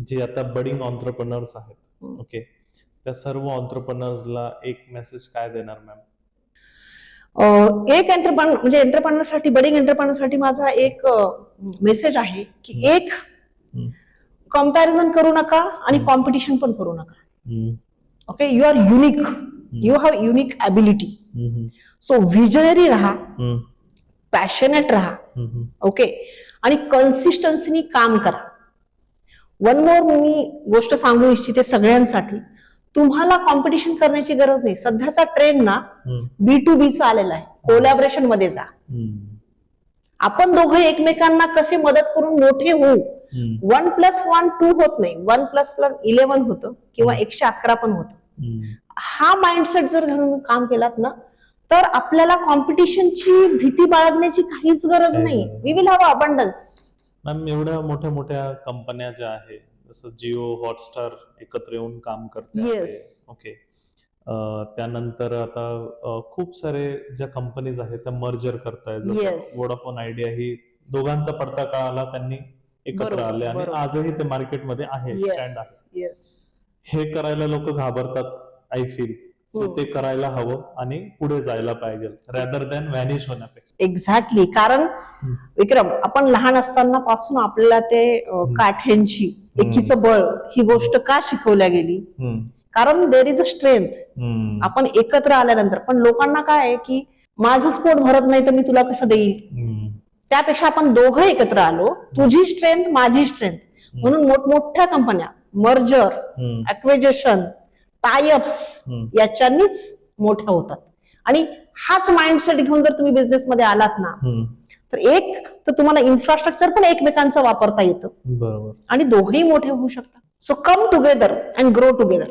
जे आता budding entrepreneurs आहेत, ओके, त्या सर्व ऑन्ट्रप्रनर्सला एक मेसेज काय देणार मॅम? एक एंटरप्रेन्योर म्हणजे एंटरप्रेन्योरसाठी, बडिंग एंटरप्रेन्योरसाठी माझा एक मेसेज आहे की एक कंपॅरिझन करू नका आणि कॉम्पिटिशन पण करू नका. Okay, you are unique, you have unique ability. So visionary राहा, पॅशनेट राहा, ओके, आणि कन्सिस्टन्सीनी काम करा. वन मोर मी गोष्ट सांगू इच्छिते सगळ्यांसाठी, तुम्हाला कॉम्पिटिशन करण्याची गरज नाही. सध्याचा ट्रेंड ना B2B चा आलेला आहे. कोलॅबरेशन मध्ये जा. आपण दोघं एकमेकांना कसे मदत करून मोठे होऊ. 1+1 2 होत नाही, 1+11 होतं किंवा 111 पण होतं. हा माइंडसेट जर घेऊन काम केलात ना, तर आपल्याला कॉम्पिटिशनची भीती बाळगण्याची काहीच गरज नाही. We will have abundance. Ma'am, एवढ्या मोठ्या मोठ्या कंपन्या ज्या आहेत, जसं जिओ, हॉटस्टार एकत्र येऊन काम करते, ओके, त्यानंतर आता खूप सारे ज्या कंपनीज आहेत त्या मर्जर करतायत, जसं वोडाफोन आयडिया, ही दोघांचा पडता काळाला त्यांनी एकत्र आले आणि आजही ते मार्केटमध्ये आहे, स्टँड आहे. हे करायला लोक घाबरतात, आय फील. सो ते करायला हवं आणि पुढे जायला पाहिजे, रॅदर दॅन व्हॅनिश होण्यापेक्षा. एक्झॅक्टली. कारण विक्रम, आपण लहान असताना पासून आपल्याला ते काठ्यांची, एकीचं बळ ही गोष्ट का शिकवल्या गेली? कारण देर इज अ स्ट्रेंथ. आपण एकत्र आल्यानंतर पण लोकांना काय आहे की माझंच पोट भरत नाही तर मी तुला कसं देईल. त्यापेक्षा आपण दोघं एकत्र आलो, तुझी स्ट्रेंथ माझी स्ट्रेंथ, म्हणून मोठमोठ्या कंपन्या मर्जर, ॲक्विजिशन, टायअप्स याच्यानीच मोठ्या होतात. आणि हाच माइंडसेट घेऊन जर तुम्ही बिझनेस मध्ये आलात ना, तर एक तर तुम्हाला इन्फ्रास्ट्रक्चर पण एकमेकांचं वापरता येतं, बरोबर, आणि दोघेही मोठे होऊ शकतात. So come together and grow together.